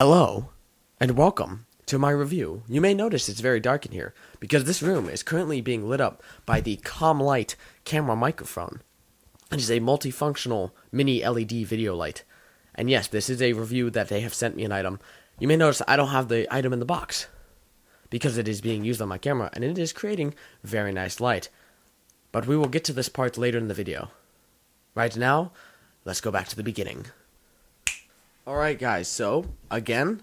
Hello, and welcome to my review. You may notice it's very dark in here, because this room is currently being lit up by the Commlite camera microphone. It is a multifunctional mini LED video light. And yes, this is a review that they have sent me an item. You may notice I don't have the item in the box, because it is being used on my camera, and it is creating very nice light. But we will get to this part later in the video. Right now, let's go back to the beginning. Alright guys, so, again,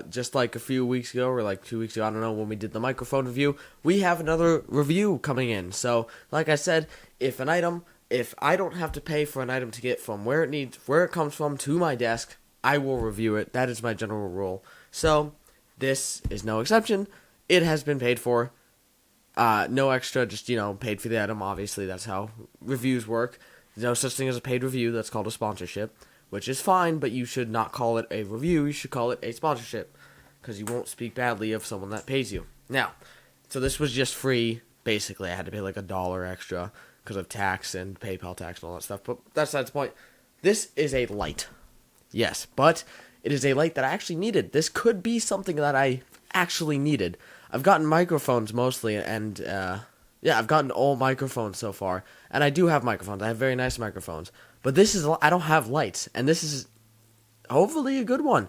just like a few weeks ago, or like 2 weeks ago, I don't know, when we did the microphone review, we have another review coming in. So, like I said, if I don't have to pay for an item to get from where it comes from to my desk, I will review it. That is my general rule. So, this is no exception. It has been paid for. No extra, just, paid for the item. Obviously, that's how reviews work. There's no such thing as a paid review. That's called a sponsorship. Which is fine, but you should not call it a review. You should call it a sponsorship, because you won't speak badly of someone that pays you. Now, so this was just free. Basically, I had to pay like $1 extra because of tax and PayPal tax and all that stuff. But that's not the point. This is a light. Yes, but it is a light that I actually needed. This could be something that I actually needed. I've gotten microphones mostly, and yeah, I've gotten all microphones so far. And I do have microphones. I have very nice microphones. But I don't have lights. And this is hopefully a good one.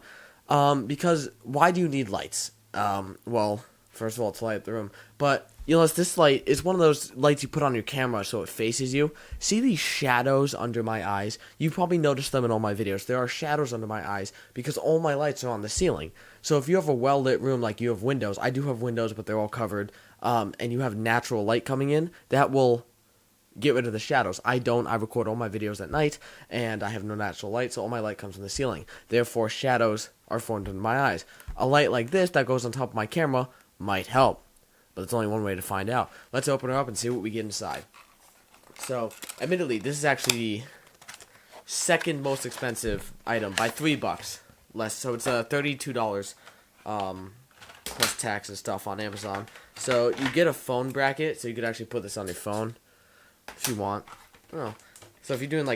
Because why do you need lights? Well, first of all, to light up the room. But, this light is one of those lights you put on your camera so it faces you. See these shadows under my eyes? You probably noticed them in all my videos. There are shadows under my eyes because all my lights are on the ceiling. So if you have a well-lit room like you have windows, I do have windows, but they're all covered, and you have natural light coming in, that will get rid of the shadows. I record all my videos at night, and I have no natural light, so all my light comes from the ceiling. Therefore, shadows are formed under my eyes. A light like this that goes on top of my camera might help, but it's only one way to find out. Let's open her up and see what we get inside. So, admittedly, this is actually the second most expensive item by $3 less. So it's $32 plus tax and stuff on Amazon. So you get a phone bracket, so you could actually put this on your phone if you want. Oh. So if you're doing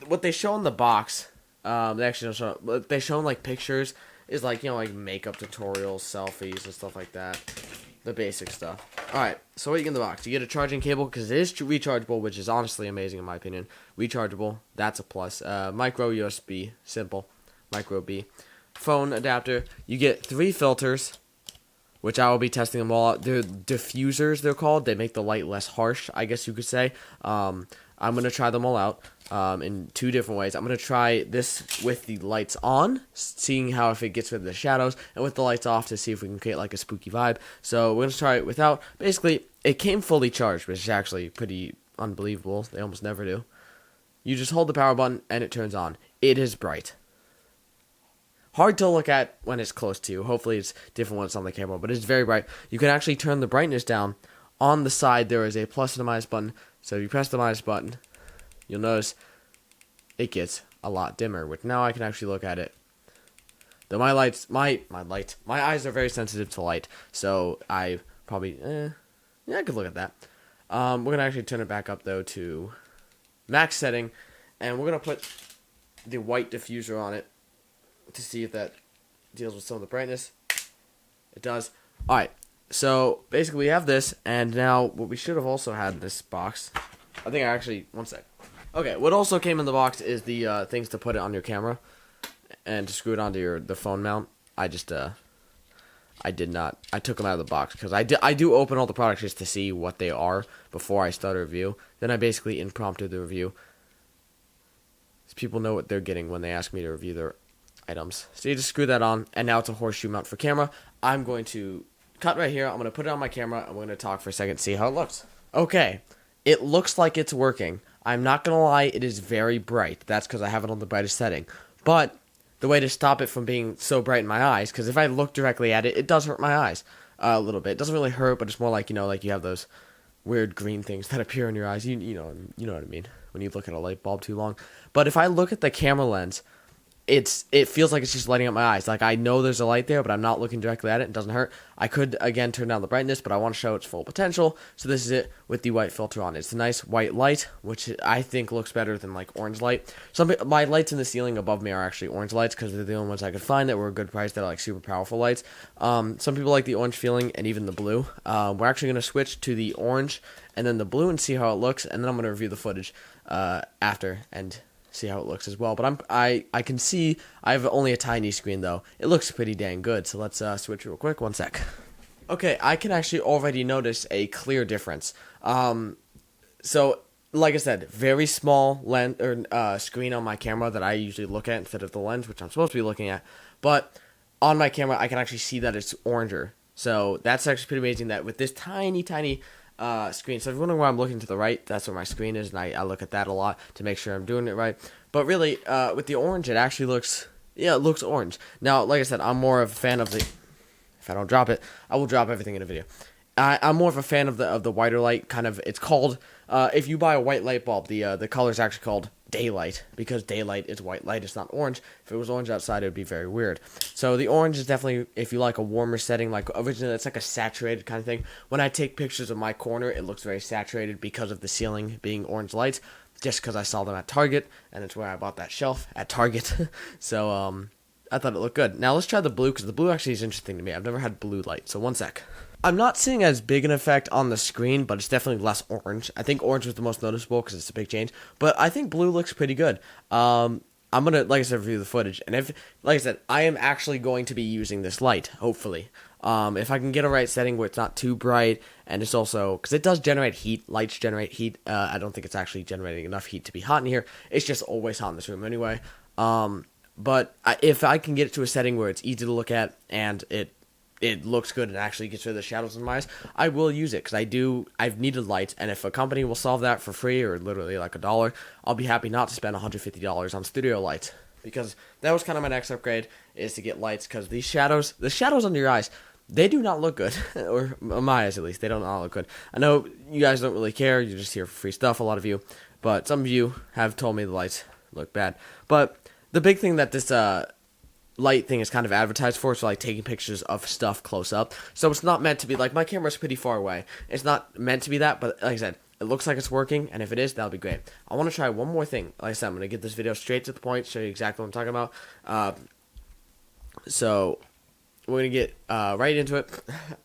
what they show in the box, they actually don't show. What they show in pictures is like makeup tutorials, selfies, and stuff like that. The basic stuff. Alright, so what you get in the box? You get a charging cable, because it is rechargeable, which is honestly amazing in my opinion. Rechargeable, that's a plus. Micro USB, simple. Micro B. Phone adapter. You get 3 filters, which I will be testing them all out. They're diffusers, they're called. They make the light less harsh, I guess you could say. I'm going to try them all out in 2 different ways. I'm going to try this with the lights on, seeing how if it gets rid of the shadows, and with the lights off to see if we can create a spooky vibe. So we're going to try it without. Basically, it came fully charged, which is actually pretty unbelievable. They almost never do. You just hold the power button, and it turns on. It is bright. Hard to look at when it's close to you. Hopefully it's different when it's on the camera, but it's very bright. You can actually turn the brightness down. On the side, there is a plus and a minus button. So if you press the minus button, you'll notice it gets a lot dimmer, which now I can actually look at it. Though my eyes are very sensitive to light, so I probably, I could look at that. We're going to actually turn it back up, though, to max setting, and we're going to put the white diffuser on it to see if that deals with some of the brightness. It does. Alright, so basically we have this, and now what we should have also had in this box, I think one sec. Okay, what also came in the box is the things to put it on your camera and to screw it onto the phone mount. I took them out of the box because I do open all the products just to see what they are before I start a review. Then I basically impromptu the review, so people know what they're getting when they ask me to review their items. So you just screw that on, and now it's a horseshoe mount for camera. I'm going to cut right here. I'm going to put it on my camera, and we're going to talk for a second, see how it looks. Okay, it looks like it's working. I'm not going to lie, it is very bright. That's because I have it on the brightest setting. But the way to stop it from being so bright in my eyes, because if I look directly at it, it does hurt my eyes a little bit. It doesn't really hurt, but it's more like, like you have those weird green things that appear in your eyes. You know what I mean when you look at a light bulb too long. But if I look at the camera lens, it feels like it's just lighting up my eyes. Like I know there's a light there, but I'm not looking directly at it. It doesn't hurt. I could again turn down the brightness, but I want to show its full potential. So this is it with the white filter on. It's a nice white light, which I think looks better than like orange light. My lights in the ceiling above me are actually orange lights because they're the only ones I could find that were a good price that are like super powerful lights. Some people like the orange feeling and even the blue. We're actually gonna switch to the orange and then the blue and see how it looks, and then I'm gonna review the footage after and see how it looks as well. But I can see I have only a tiny screen though. It looks pretty dang good. So let's switch real quick. One sec. Okay, I can actually already notice a clear difference. So like I said, very small screen on my camera that I usually look at instead of the lens, which I'm supposed to be looking at. But on my camera, I can actually see that it's oranger. So that's actually pretty amazing that with this tiny screen. So if you're wondering why I'm looking to the right, that's where my screen is, and I look at that a lot to make sure I'm doing it right. But really, with the orange, it actually looks, it looks orange. Now, like I said, I'm more of a fan of the, if I don't drop it, I will drop everything in a video. I'm more of a fan of the whiter light, kind of, it's called, if you buy a white light bulb, the color is actually called daylight, because daylight is white light, it's not orange. If it was orange outside, it would be very weird. So the orange is definitely, if you like a warmer setting, like originally it's like a saturated kind of thing. When I take pictures of my corner, it looks very saturated because of the ceiling being orange lights, just because I saw them at Target, and it's where I bought that shelf, at Target. So I thought it looked good. Now let's try the blue, because the blue actually is interesting to me. I've never had blue light, so one sec. I'm not seeing as big an effect on the screen, but it's definitely less orange. I think orange was the most noticeable because it's a big change, but I think blue looks pretty good. I'm gonna, like I said, review the footage, and if, like I said, I am actually going to be using this light, hopefully. If I can get a right setting where it's not too bright, and it's also, because it does generate heat, lights generate heat. I don't think it's actually generating enough heat to be hot in here. It's just always hot in this room anyway. But if I can get it to a setting where it's easy to look at, and it looks good and actually gets rid of the shadows in my eyes, I will use it, because I've needed lights, and if a company will solve that for free, or literally like $1, I'll be happy not to spend $150 on studio lights, because that was kind of my next upgrade, is to get lights, because the shadows under your eyes, they do not look good, or my eyes at least, they don't all look good. I know you guys don't really care, you're just here for free stuff, a lot of you, but some of you have told me the lights look bad. But the big thing that this light thing is kind of advertised for, so like taking pictures of stuff close up. So it's not meant to be like, my camera's pretty far away. It's not meant to be that, but like I said, it looks like it's working, and if it is, that'll be great. I want to try one more thing. Like I said, I'm going to get this video straight to the point, show you exactly what I'm talking about. So we're going to get right into it.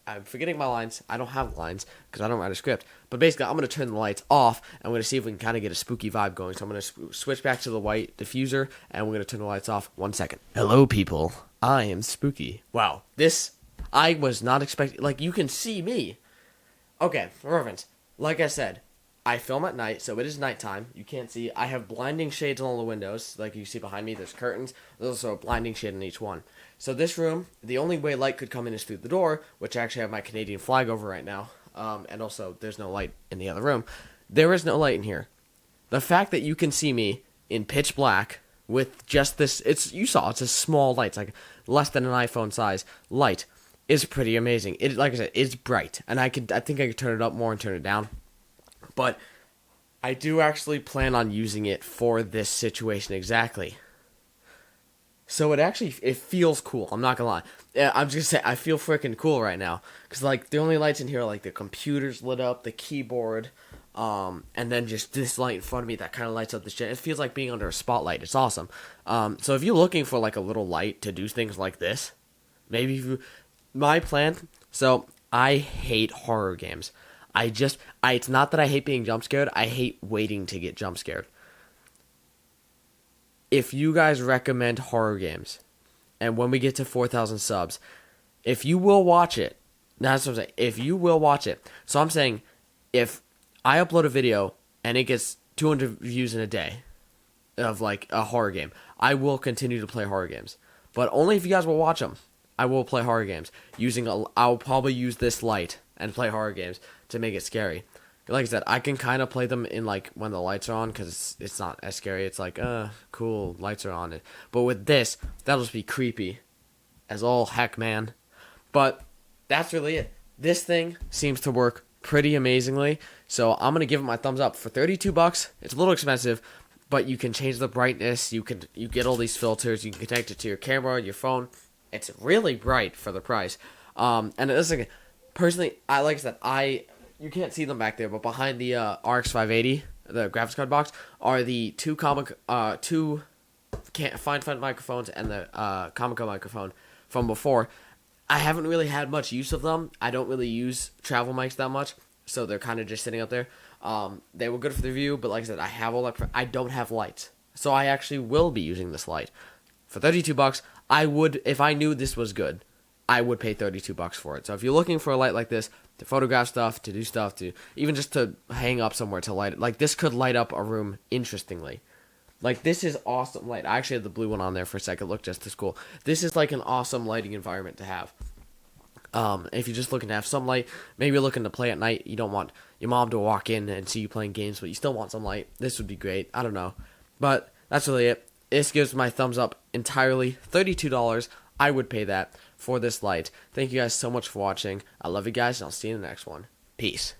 I'm forgetting my lines. I don't have lines because I don't write a script. But basically, I'm going to turn the lights off, and we're going to see if we can kind of get a spooky vibe going. So I'm going to switch back to the white diffuser, and we're going to turn the lights off. 1 second. Hello, people. I am Spooky. Wow. This, I was not expecting, like, you can see me. Okay, for reference, like I said, I film at night, so it is nighttime. You can't see. I have blinding shades on all the windows. Like you see behind me, there's curtains. There's also a blinding shade in each one. So this room, the only way light could come in is through the door, which I actually have my Canadian flag over right now. And also, there's no light in the other room. There is no light in here. The fact that you can see me in pitch black with just this, you saw, it's a small light. It's like less than an iPhone size light, is pretty amazing. It, like I said, it's bright. And I think I could turn it up more and turn it down. But I do actually plan on using it for this situation exactly. So it feels cool. I'm not gonna lie. I'm just gonna say I feel freaking cool right now, because like the only lights in here are like the computer's lit up, the keyboard, and then just this light in front of me that kind of lights up the shit. It feels like being under a spotlight. It's awesome. So if you're looking for like a little light to do things like this, my plan. So I hate horror games. It's not that I hate being jump scared. I hate waiting to get jump scared. If you guys recommend horror games, and when we get to 4,000 subs, if you will watch it, that's what I'm saying, if you will watch it, so I'm saying, if I upload a video, and it gets 200 views in a day, of like a horror game, I will continue to play horror games, but only if you guys will watch them. I will play horror games, I'll probably use this light, and play horror games, to make it scary. Like I said, I can kind of play them in like when the lights are on, because it's not as scary. It's like, cool, lights are on. But with this, that'll just be creepy as all heck, man. But that's really it. This thing seems to work pretty amazingly, so I'm gonna give it my thumbs up. For $32, it's a little expensive. but you can change the brightness. You get all these filters. You can connect it to your camera, your phone. It's really bright for the price. And it's like, personally, I like that. You can't see them back there, but behind the RX 580, the graphics card box, are the two fine front microphones and the Comico microphone from before. I haven't really had much use of them. I don't really use travel mics that much, so they're kind of just sitting up there. They were good for the review, but like I said, I have all that. I don't have lights, so I actually will be using this light for $32. I would, if I knew this was good, I would pay $32 for it. So if you're looking for a light like this to photograph stuff, to do stuff, to even just to hang up somewhere to light it, like this could light up a room interestingly. Like, this is awesome light. I actually had the blue one on there for a second. It looked just as cool. This is like an awesome lighting environment to have. If you're just looking to have some light, maybe you're looking to play at night. You don't want your mom to walk in and see you playing games, but you still want some light. This would be great. I don't know. But that's really it. This gives my thumbs up entirely. $32. I would pay that for this light. Thank you guys so much for watching. I love you guys, and I'll see you in the next one. Peace.